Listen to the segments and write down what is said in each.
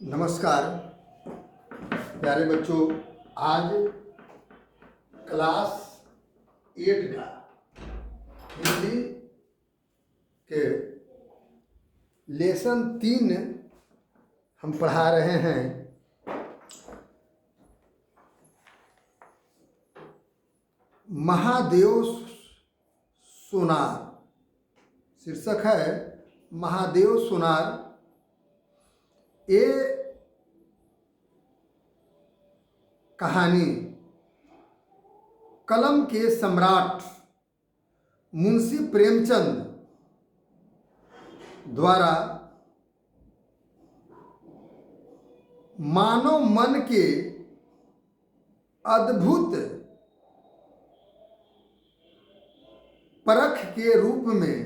नमस्कार प्यारे बच्चों। आज क्लास 8 का हिंदी के लेसन 3 हम पढ़ा रहे हैं। महादेव सोनार शीर्षक है महादेव सोनार। ये कहानी कलम के सम्राट मुंशी प्रेमचंद द्वारा मानव मन के अद्भुत परख के रूप में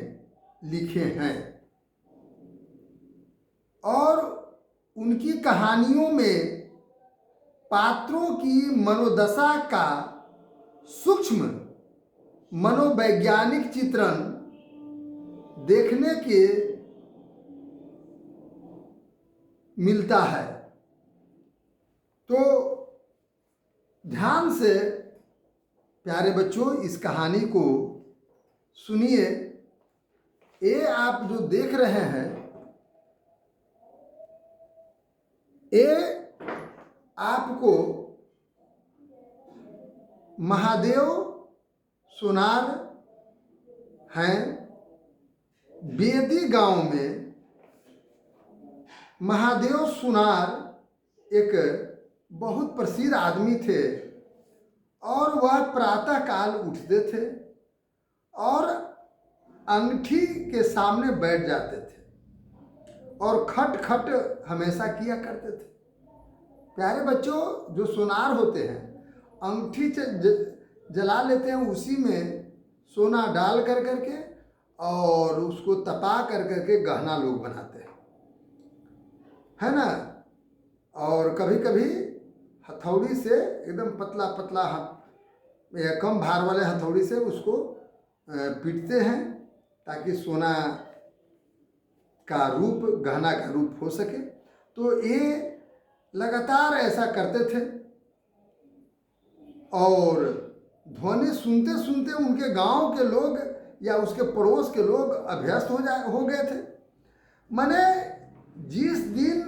लिखे हैं और उनकी कहानियों में पात्रों की मनोदशा का सूक्ष्म मनोवैज्ञानिक चित्रण देखने के मिलता है। तो ध्यान से प्यारे बच्चों इस कहानी को सुनिए। ये आप जो देख रहे हैं ये आपको महादेव सोनार हैं। बेदी गांव में महादेव सोनार एक बहुत प्रसिद्ध आदमी थे और वह प्रातः काल उठते थे और अंगूठी के सामने बैठ जाते थे और खट खट हमेशा किया करते थे। प्यारे बच्चों, जो सोनार होते हैं अंगूठी जला लेते हैं, उसी में सोना डाल कर करके और उसको तपा कर करके गहना लोग बनाते हैं, है ना। और कभी कभी हथौड़ी से एकदम पतला पतला या कम भार वाले हथौड़ी से उसको पीटते हैं ताकि सोना का रूप, गहना का रूप हो सके। तो ये लगातार ऐसा करते थे और ध्वनि सुनते सुनते उनके गांव के लोग या उसके पड़ोस के लोग अभ्यस्त हो गए थे। माने जिस दिन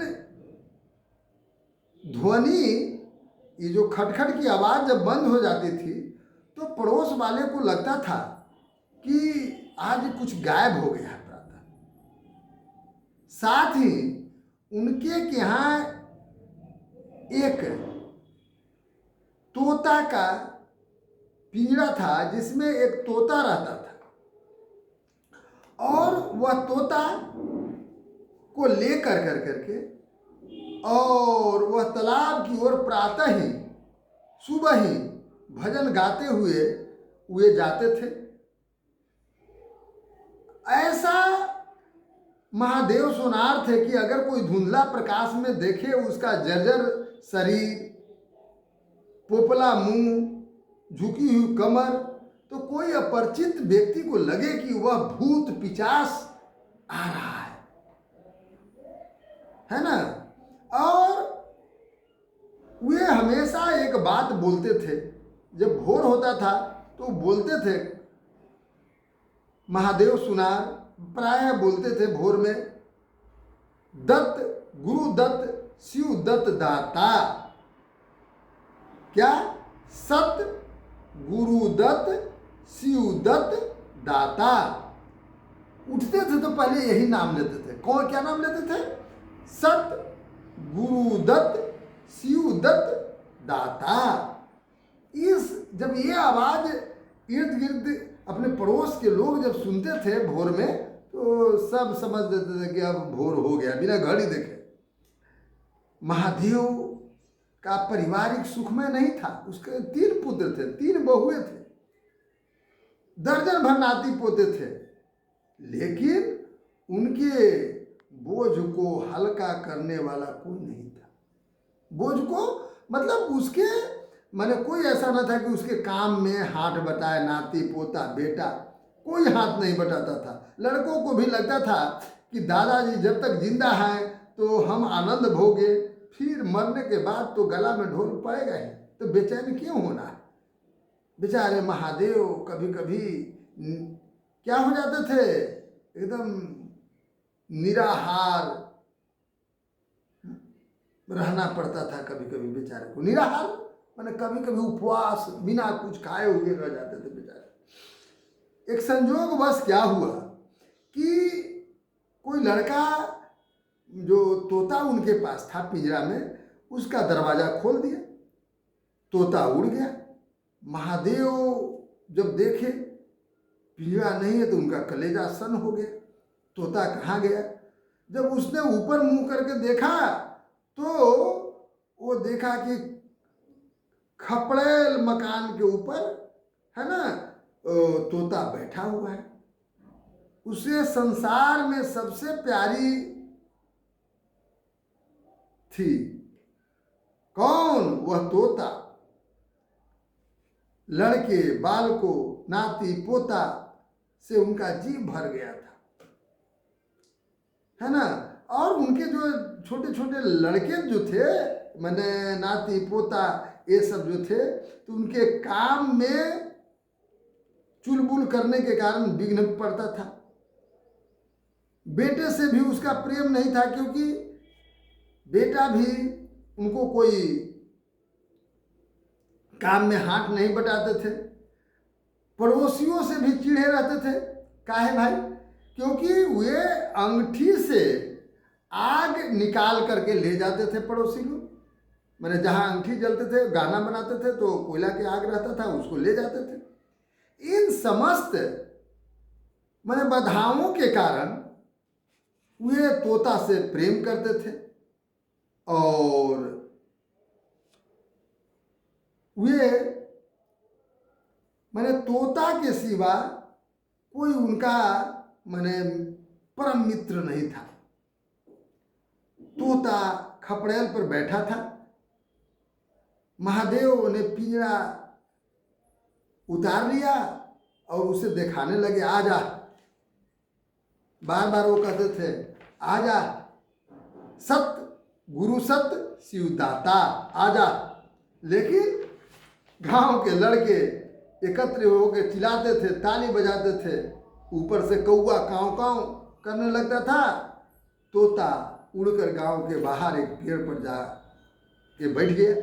ध्वनि, ये जो खटखट की आवाज़ जब बंद हो जाती थी तो पड़ोस वाले को लगता था कि आज कुछ गायब हो गया। साथ ही उनके यहाँ एक तोता का पिंजरा था जिसमें एक तोता रहता था और वह तोता को लेकर कर करके और वह तालाब की ओर प्रातः ही सुबह ही भजन गाते हुए जाते थे। ऐसा महादेव सोनार थे कि अगर कोई धुंधला प्रकाश में देखे उसका जर्जर शरीर, पोपला मुंह, झुकी हुई कमर, तो कोई अपरिचित व्यक्ति को लगे कि वह भूत पिशाच आ रहा है ना। और वे हमेशा एक बात बोलते थे, जब भोर होता था तो बोलते थे, महादेव सोनार प्रायः बोलते थे भोर में, दत्त गुरु दत्त शिव दत्त दाता। क्या? सत गुरु दत्त शिव दत्त दाता। उठते थे तो पहले यही नाम लेते थे। कौन क्या नाम लेते थे? सत गुरु दत्त शिव दत्त दाता। जब ये आवाज इर्द गिर्द अपने पड़ोस के लोग जब सुनते थे भोर में तो सब समझ देते थे कि अब भोर हो गया, बिना घड़ी देखे। महादेव का पारिवारिक सुखमय नहीं था। उसके 3 पुत्र थे, 3 बहुएं थे, दर्जन भर नाती पोते थे, लेकिन उनके बोझ को हल्का करने वाला कोई नहीं था। बोझ को मतलब उसके माने कोई ऐसा ना था कि उसके काम में हाथ बटाए, नाती पोता बेटा कोई हाथ नहीं बटाता था। लड़कों को भी लगता था कि दादाजी जब तक जिंदा हैं तो हम आनंद भोगे, फिर मरने के बाद तो गला में ढोल पड़ेगा ही, तो बेचैन क्यों होना है। बेचारे महादेव कभी कभी क्या हो जाते थे, एकदम निराहार रहना पड़ता था कभी कभी बेचारे को। निराहार माने कभी कभी उपवास बिना कुछ खाए हुए रह जाते थे बेचारे। एक संजोग बस क्या हुआ कि कोई लड़का जो तोता उनके पास था पिंजरा में, उसका दरवाजा खोल दिया, तोता उड़ गया। महादेव जब देखे पिंजरा नहीं है तो उनका कलेजा सन हो गया, तोता कहाँ गया। जब उसने ऊपर मुंह करके देखा तो वो देखा कि खपड़ेल मकान के ऊपर है ना तोता बैठा हुआ है। उसे संसार में सबसे प्यारी थी कौन, वह तोता। लड़के बालकों नाती पोता से उनका जी भर गया था, है ना। और उनके जो छोटे छोटे लड़के जो थे मैंने नाती पोता ये सब जो थे, तो उनके काम में चुलबुल करने के कारण विघ्न पड़ता था। बेटे से भी उसका प्रेम नहीं था, क्योंकि बेटा भी उनको कोई काम में हाथ नहीं बटाते थे। पड़ोसियों से भी चिढ़े रहते थे। काहे भाई, क्योंकि वे अंगठी से आग निकाल करके ले जाते थे पड़ोसी लोग। मैंने जहाँ अंगठी जलते थे, गाना बनाते थे, तो कोयला के आग रहता था, उसको ले जाते थे। इन समस्त मैंने बाधाओं के कारण वे तोता से प्रेम करते थे, और वे मैंने तोता के सिवा कोई उनका मैंने परम मित्र नहीं था। तोता खपड़ेल पर बैठा था, महादेव ने पिंजरा उतार लिया और उसे दिखाने लगे, आ जा। बार बार वो कहते थे आ जा, सत्य गुरु सत्य शिवदाता आ जा। लेकिन गांव के लड़के एकत्र होकर चिल्लाते थे, ताली बजाते थे, ऊपर से कौआ काँव काँव करने लगता था। तोता उड़कर गांव के बाहर एक पेड़ पर जा के बैठ गया।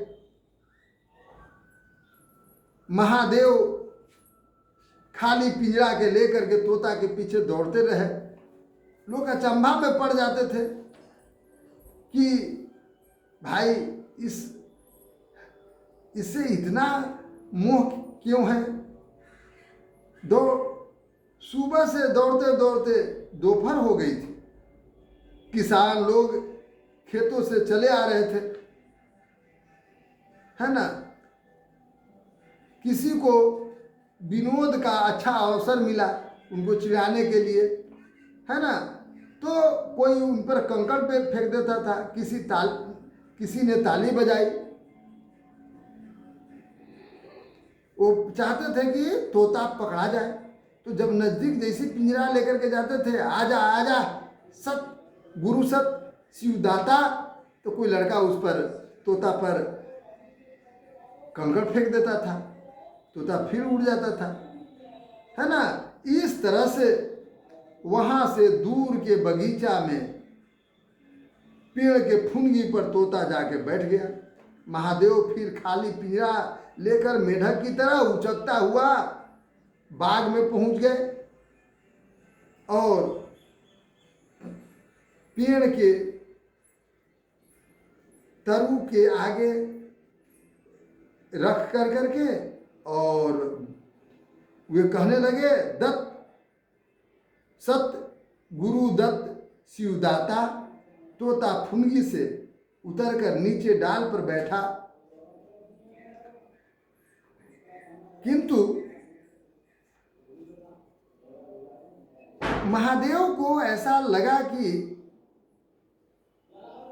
महादेव खाली पिंजरा के लेकर के तोता के पीछे दौड़ते रहे। लोग अचंभा में पड़ जाते थे कि भाई इससे इतना मोह क्यों है। सुबह से दौड़ते दौड़ते दोपहर हो गई थी। किसान लोग खेतों से चले आ रहे थे, है ना। किसी को विनोद का अच्छा अवसर मिला उनको चिढ़ाने के लिए, है ना, तो कोई उन पर कंकड़ पे फेंक देता था, किसी ने ताली बजाई। वो चाहते थे कि तोता पकड़ा जाए। तो जब नजदीक जैसे पिंजरा लेकर के जाते थे, आजा आजा सत गुरु सत शिवदाता, तो कोई लड़का उस पर तोता पर कंकड़ फेंक देता था, तोता फिर उड़ जाता था, है ना। इस तरह से वहां से दूर के बगीचा में पेड़ के फुनगी पर तोता जाके बैठ गया। महादेव फिर खाली पिंजरा लेकर मेढक की तरह उचकता हुआ बाग में पहुंच गए और पेड़ के तरु के आगे रख कर करके और वे कहने लगे, दत्त सत्य गुरु दत्त शिवदाता। तोता फुनगी से उतरकर नीचे डाल पर बैठा, किंतु महादेव को ऐसा लगा कि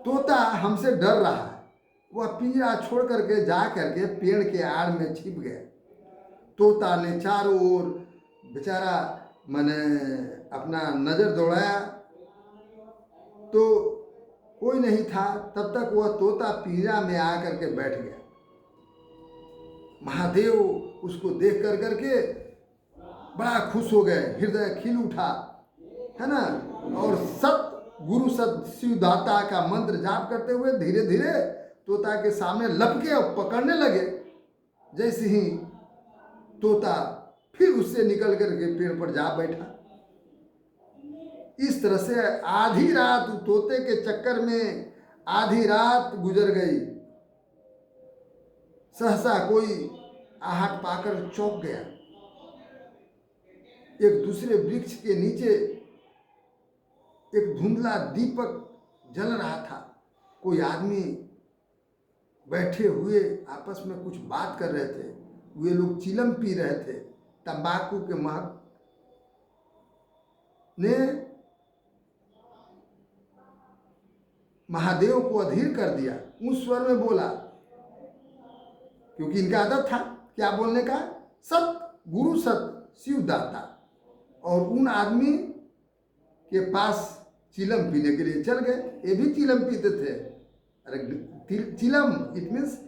तोता हमसे डर रहा है। वह पिंजरा छोड़ करके जा करके पेड़ के आड़ में छिप गया। तोता ने चारों ओर बेचारा मैंने अपना नज़र दौड़ाया तो कोई कोई नहीं था, तब तक वह तोता पिंजरा में आकर के बैठ गया। महादेव उसको देख कर करके बड़ा खुश हो गए, हृदय खिल उठा, है ना। और सत गुरु सत शिवदाता का मंत्र जाप करते हुए धीरे धीरे तोता के सामने लपके और पकड़ने लगे। जैसे ही तोता फिर उससे निकल करके पेड़ पर जा बैठा। इस तरह से आधी रात तोते के चक्कर में आधी रात गुजर गई। सहसा कोई आहट पाकर चौंक गया। एक दूसरे वृक्ष के नीचे एक धुंधला दीपक जल रहा था। कोई आदमी बैठे हुए आपस में कुछ बात कर रहे थे। वे लोग चिलम पी रहे थे। तंबाकू के महक ने महादेव को अधीर कर दिया। उस स्वर में बोला, क्योंकि इनका आदत था क्या बोलने का, सत गुरु सत शिवदाता। और उन आदमी के पास चिलम पीने के लिए चल गए। ये भी चिलम पीते थे। अरे चिलम इट मीन्स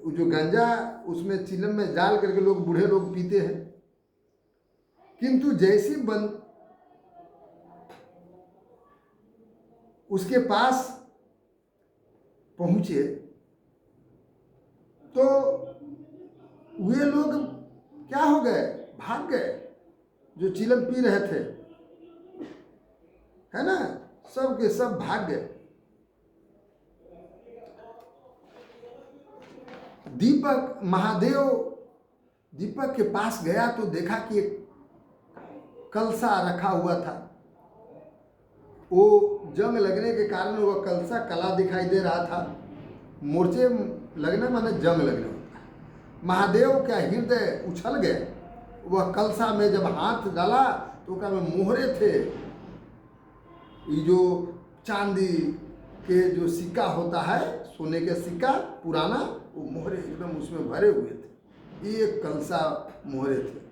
जो गंजा उसमें चिलम में डाल करके लोग बूढ़े लोग पीते हैं। किंतु जैसी बंद उसके पास पहुंचे तो वे लोग क्या हो गए, भाग गए। जो चिलम पी रहे थे, है ना, सब के सब भाग गए। दीपक महादेव दीपक के पास गया तो देखा कि एक कलसा रखा हुआ था। वो जंग लगने के कारण वह कलसा कला दिखाई दे रहा था। मोर्चे लगना माने जंग लगना होता है। महादेव का हृदय उछल गए। वह कलसा में जब हाथ डाला तो उसका में मोहरे थे। ये जो चांदी के जो सिक्का होता है, सोने के सिक्का पुराना, वो मोहरे एकदम उसमें भरे हुए थे। एक कलसा मोहरे थे।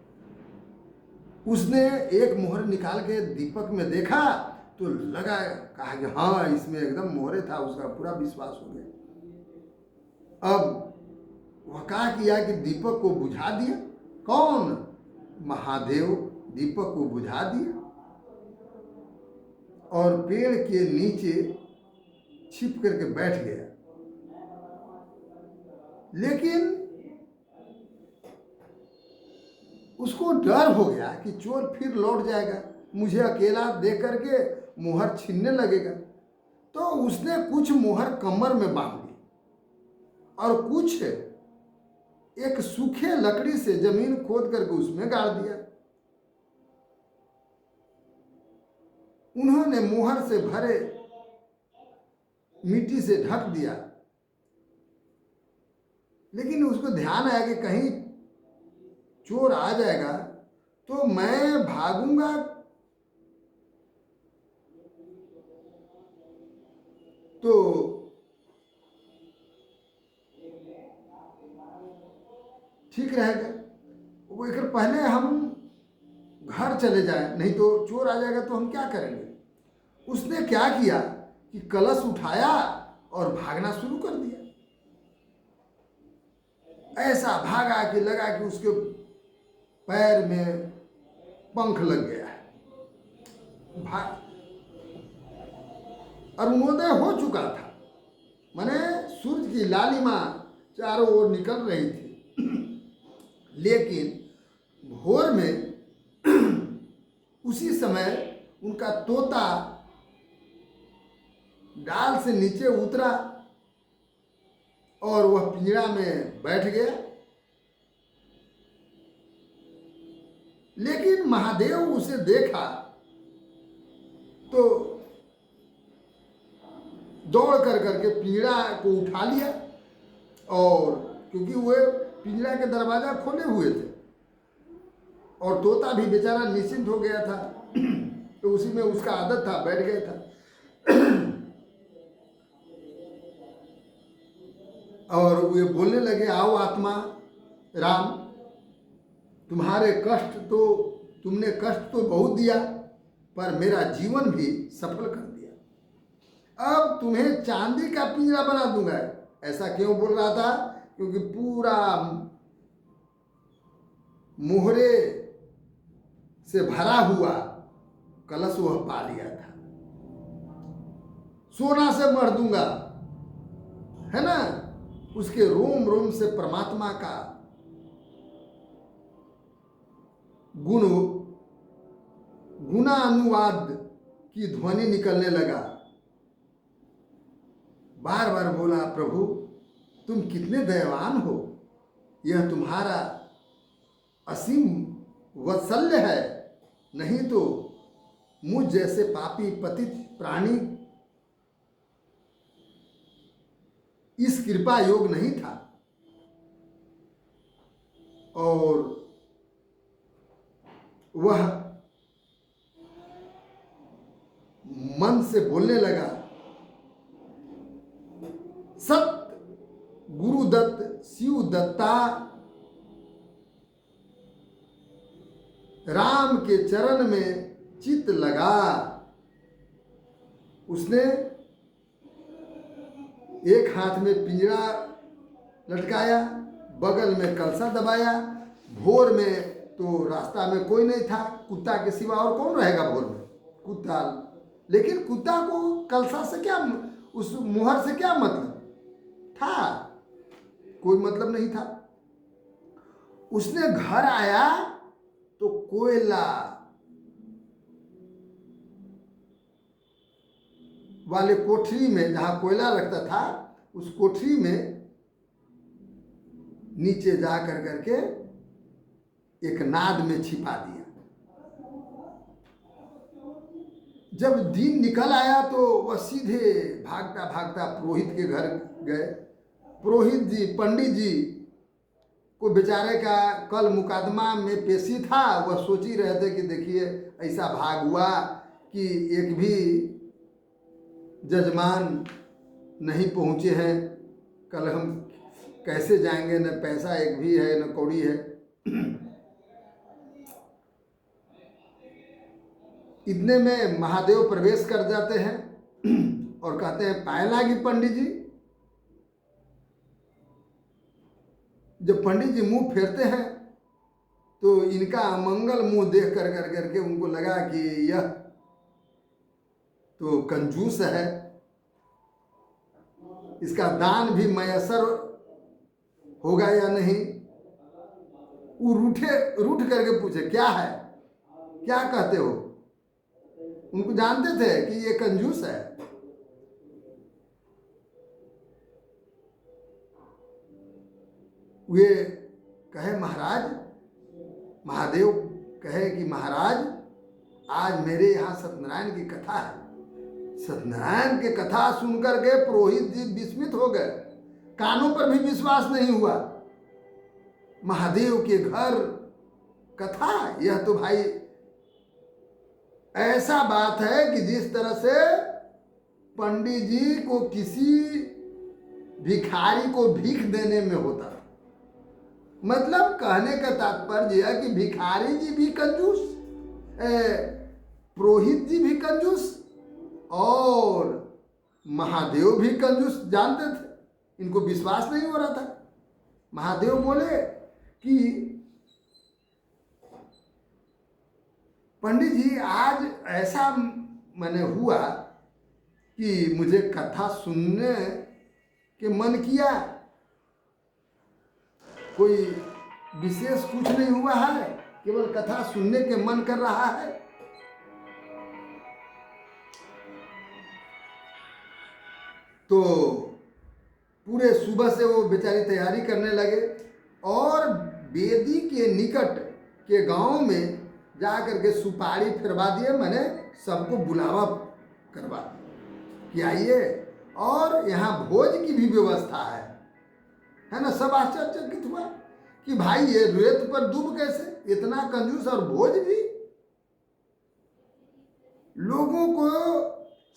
उसने एक मोहर निकाल के दीपक में देखा तो लगा, कहा कि हाँ इसमें एकदम मोहरे था। उसका पूरा विश्वास हो गया। अब वह क्या किया कि दीपक को बुझा दिया। कौन? महादेव दीपक को बुझा दिया और पेड़ के नीचे छिप करके बैठ गया। लेकिन उसको डर हो गया कि चोर फिर लौट जाएगा, मुझे अकेला देख करके मोहर छीनने लगेगा। तो उसने कुछ मोहर कमर में बांध ली और कुछ एक सूखे लकड़ी से जमीन खोद करके उसमें गाड़ दिया। उन्होंने मोहर से भरे मिट्टी से ढक दिया। लेकिन उसको ध्यान आया कि कहीं चोर आ जाएगा तो मैं भागूंगा तो ठीक रहेगा। वो एक पहले हम घर चले जाएं, नहीं तो चोर आ जाएगा तो हम क्या करेंगे। उसने क्या किया कि कलश उठाया और भागना शुरू कर दिया। ऐसा भागा कि लगा कि उसके पैर में पंख लग गया है। अरुणोदय हो चुका था, माने सूर्य की लालिमा चारों ओर निकल रही थी। लेकिन भोर में उसी समय उनका तोता डाल से नीचे उतरा और वह पिंजरा में बैठ गया। लेकिन महादेव उसे देखा तो दौड़ कर करके पिंजरा को उठा लिया। और क्योंकि वह पिंजरा के दरवाजा खोले हुए थे और तोता भी बेचारा निश्चिंत हो गया था, तो उसी में उसका आदत था, बैठ गया था। और वे बोलने लगे, आओ आत्मा राम, तुम्हारे तुमने कष्ट तो बहुत दिया, पर मेरा जीवन भी सफल कर दिया। अब तुम्हें चांदी का पिंजरा बना दूंगा। ऐसा क्यों बोल रहा था? क्योंकि पूरा मोहरे से भरा हुआ कलश वह पा लिया था। सोना से मढ़ दूंगा, है ना। उसके रोम रोम से परमात्मा का गुणानुवाद की ध्वनि निकलने लगा। बार बार बोला, प्रभु तुम कितने दयावान हो, यह तुम्हारा असीम वात्सल्य है, नहीं तो मुझ जैसे पापी पतित प्राणी इस कृपा योग नहीं था। और वह मन से बोलने लगा, सत्य गुरुदत्त शिव दत्ता, राम के चरण में चित लगा। उसने एक हाथ में पिंजरा लटकाया, बगल में कलसा दबाया। भोर में तो रास्ता में कोई नहीं था, कुत्ता के सिवा और कौन रहेगा भोर में? कुत्ता। लेकिन कुत्ता को कलसा से क्या, उस मुहर से क्या मतलब था? कोई मतलब नहीं था। उसने घर आया तो कोयला वाले कोठरी में, जहां कोयला रखता था, उस कोठरी में नीचे जा कर करके एक नाद में छिपा दिया। जब दिन निकल आया तो वह सीधे भागता भागता पुरोहित के घर गए। पुरोहित जी, पंडित जी को बेचारे का कल मुकदमा में पेशी था। वह सोच ही रहे थे कि देखिए ऐसा भाग हुआ कि एक भी जजमान नहीं पहुँचे हैं, कल हम कैसे जाएंगे, न पैसा एक भी है न कौड़ी है। इतने में महादेव प्रवेश कर जाते हैं और कहते हैं, पाए लागी पंडित जी। जब पंडित जी मुंह फेरते हैं तो इनका अमंगल मुंह देख कर करके उनको लगा कि यह तो कंजूस है, इसका दान भी मयसर होगा या नहीं। वो रूठ करके पूछे, क्या है, क्या कहते हो? उनको जानते थे कि ये कंजूस है। वे कहे, महाराज, महादेव कहे कि महाराज आज मेरे यहाँ सत्यनारायण की कथा है। सत्यनारायण की कथा सुनकर के पुरोहित जी विस्मित हो गए, कानों पर भी विश्वास नहीं हुआ। महादेव के घर कथा, यह तो भाई ऐसा बात है कि जिस तरह से पंडित जी को किसी भिखारी को भीख देने में होता था। मतलब कहने का तात्पर्य यह कि भिखारी जी भी कंजूस, पुरोहित जी भी कंजूस और महादेव भी कंजूस जानते थे। इनको विश्वास नहीं हो रहा था। महादेव बोले कि पंडित जी आज ऐसा मैंने हुआ कि मुझे कथा सुनने के मन किया, कोई विशेष कुछ नहीं हुआ है, केवल कथा सुनने के मन कर रहा है। तो पूरे सुबह से वो बेचारी तैयारी करने लगे और वेदी के निकट के गांव में जा करके सुपारी फिरवा दिए, मैंने सबको बुलावा करवा कि आइए, और यहाँ भोज की भी व्यवस्था है ना। सब आश्चर्यचकित हुआ कि भाई ये रेत पर दूब कैसे, इतना कंजूस और भोज भी। लोगों को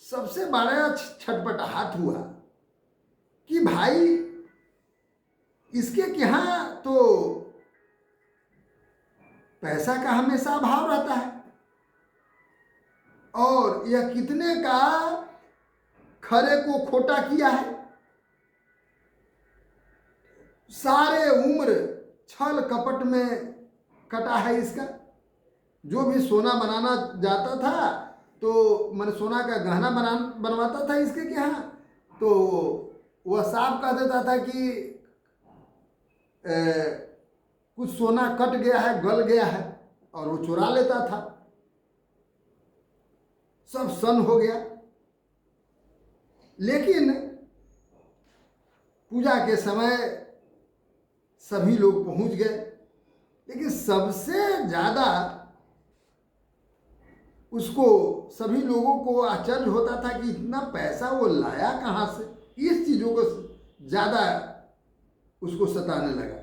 सबसे बड़ा छटपटाहट हुआ कि भाई इसके यहाँ तो पैसा का हमेशा अभाव रहता है और यह कितने का खरे को खोटा किया है। सारे उम्र छल कपट में कटा है इसका। जो भी सोना बनाना जाता था तो मैंने सोना का गहना बनवाता था इसके क्या, तो वह साफ कह देता था कि कुछ सोना कट गया है, गल गया है, और वो चुरा लेता था। सब सन हो गया। लेकिन पूजा के समय सभी लोग पहुंच गए, लेकिन सबसे ज़्यादा उसको, सभी लोगों को आश्चर्य होता था कि इतना पैसा वो लाया कहाँ से। इस चीज़ों को ज़्यादा उसको सताने लगा।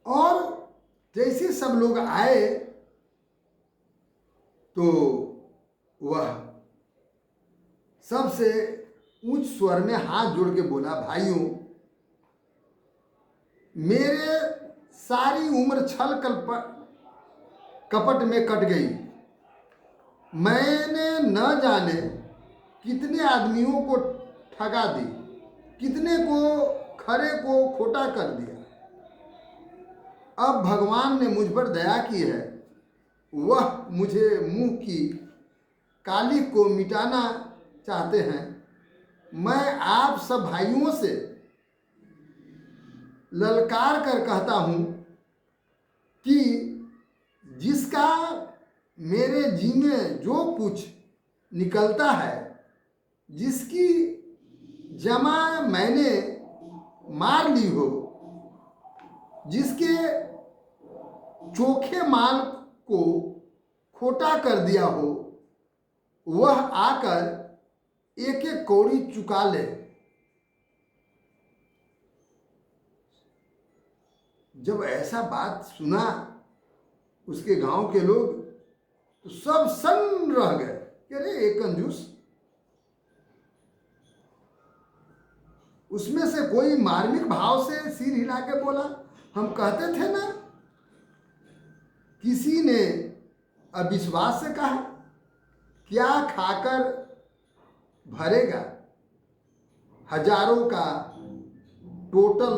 और जैसे सब लोग आए तो वह सबसे ऊंच स्वर में हाथ जोड़ के बोला, भाइयों, मेरे सारी उम्र छल कपट में कट गई। मैंने न जाने कितने आदमियों को ठगा दी, कितने को खरे को खोटा कर दिया। अब भगवान ने मुझ पर दया की है, वह मुझे मुंह की काली को मिटाना चाहते हैं। मैं आप सब भाइयों से ललकार कर कहता हूं कि जिसका मेरे जी में जो कुछ निकलता है, जिसकी जमा मैंने मार ली हो, जिसके चोखे माल को खोटा कर दिया हो, वह आकर एक एक कौड़ी चुका ले। जब ऐसा बात सुना उसके गांव के लोग तो सब सन्न रह गए कि अरे एक कंजूस। उसमें से कोई मार्मिक भाव से सिर हिला के बोला, हम कहते थे ना। किसी ने अविश्वास से कहा, क्या खाकर भरेगा, हजारों का टोटल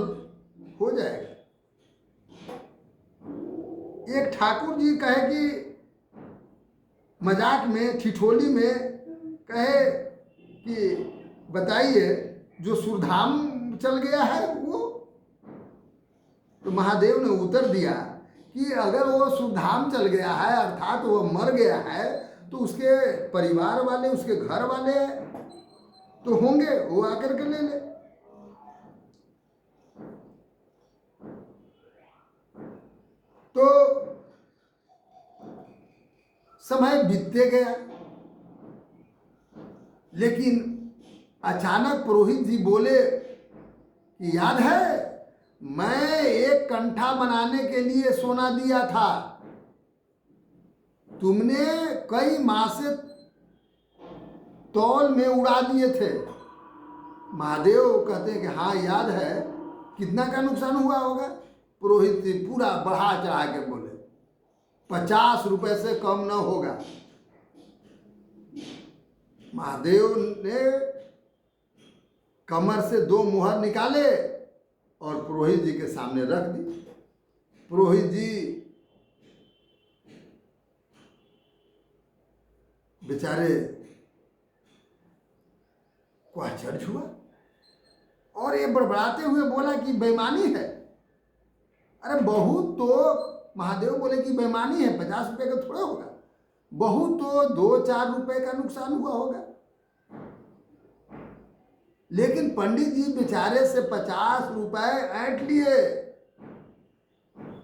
हो जाएगा। एक ठाकुर जी कहे कि मजाक में, ठिठोली में कहे कि बताइए, जो सुरधाम चल गया है वो। तो महादेव ने उत्तर दिया कि अगर वो सुरधाम चल गया है, अर्थात वो मर गया है, तो उसके परिवार वाले, उसके घर वाले तो होंगे, वो आकर के ले ले। तो समय बीतते गया, लेकिन अचानक पुरोहित जी बोले कि याद है, मैं एक कंठा बनाने के लिए सोना दिया था, तुमने कई मासे तौल में उड़ा दिए थे। महादेव कहते हैं कि हाँ याद है। कितना का नुकसान हुआ होगा? पुरोहित जी पूरा बढ़ा चढ़ा के बोले, 50 रुपए से कम न होगा। महादेव ने कमर से 2 मुहर निकाले और पुरोहित जी के सामने रख दी। पुरोहित जी बेचारे को आश्चर्य हुआ और ये बड़बड़ाते हुए बोला कि बेईमानी है। अरे बहुत तो, महादेव बोले कि बेईमानी है, 50 रुपए का थोड़ा होगा, बहुत तो 2-4 रुपए का नुकसान हुआ होगा। लेकिन पंडित जी बेचारे से 50 रुपए ऐंठ लिए।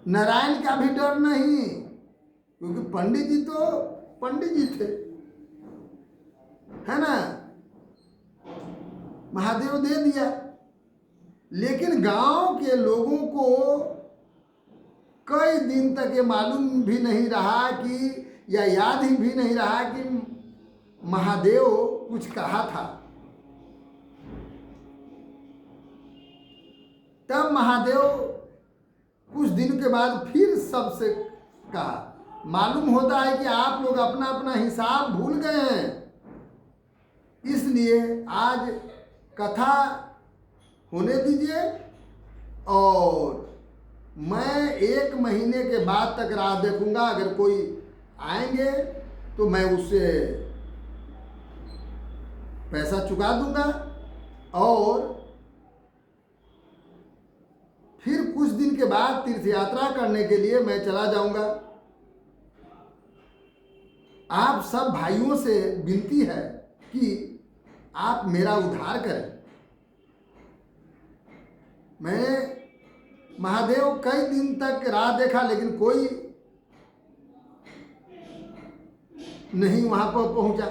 नारायण का भी डर नहीं, क्योंकि पंडित जी तो पंडित जी थे, है ना। महादेव दे दिया। लेकिन गांव के लोगों को कई दिन तक ये मालूम भी नहीं रहा कि, या याद ही भी नहीं रहा कि महादेव कुछ कहा था। तब महादेव कुछ दिन के बाद फिर सबसे कहा। मालूम होता है कि आप लोग अपना अपना हिसाब भूल गए हैं, इसलिए आज कथा होने दीजिए और मैं 1 महीने के बाद तक राह देखूंगा। अगर कोई आएंगे तो मैं उससे पैसा चुका दूंगा और फिर कुछ दिन के बाद तीर्थ यात्रा करने के लिए मैं चला जाऊंगा। आप सब भाइयों से विनती है कि आप मेरा उद्धार करें। मैं महादेव कई दिन तक राह देखा, लेकिन कोई नहीं वहां पर पहुंचा।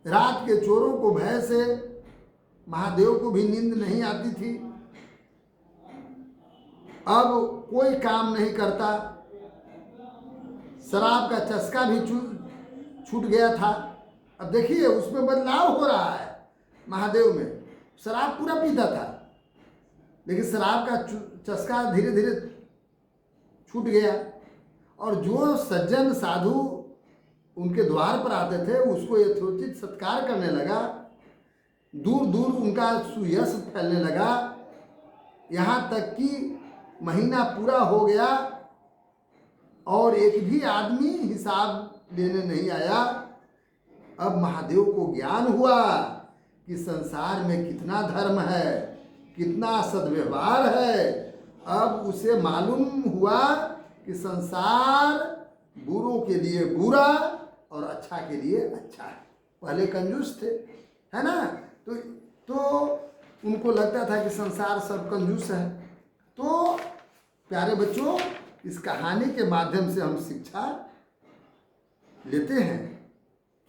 रात के चोरों को भय से महादेव को भी नींद नहीं आती थी। अब कोई काम नहीं करता। शराब का चस्का भी छूट गया था। अब देखिए उसमें बदलाव हो रहा है। महादेव में शराब पूरा पीता था, लेकिन शराब का चस्का धीरे धीरे छूट गया और जो सज्जन साधु उनके द्वार पर आते थे उसको यथोचित सत्कार करने लगा। दूर दूर उनका सुयश फैलने लगा। यहाँ तक कि महीना पूरा हो गया और एक भी आदमी हिसाब लेने नहीं आया। अब महादेव को ज्ञान हुआ कि संसार में कितना धर्म है, कितना सद्व्यवहार है। अब उसे मालूम हुआ कि संसार बुरों के लिए बुरा और अच्छा के लिए अच्छा है। पहले कंजूस थे, है ना, तो उनको लगता था कि संसार सब कंजूस है। तो प्यारे बच्चों, इस कहानी के माध्यम से हम शिक्षा लेते हैं।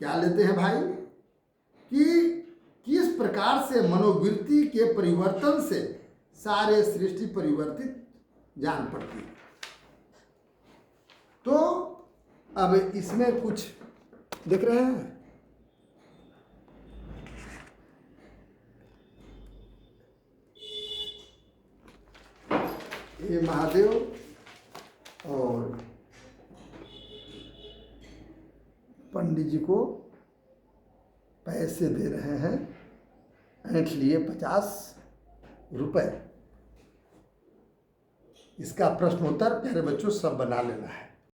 क्या लेते हैं भाई? कि किस प्रकार से मनोवृत्ति के परिवर्तन से सारे सृष्टि परिवर्तित जान पड़ती है। तो अब इसमें कुछ देख रहे हैं, ये महादेव और पंडित जी को पैसे दे रहे हैं, ऐंठ लिए 50 रुपए। इसका प्रश्नोत्तर प्यारे बच्चों सब बना लेना है।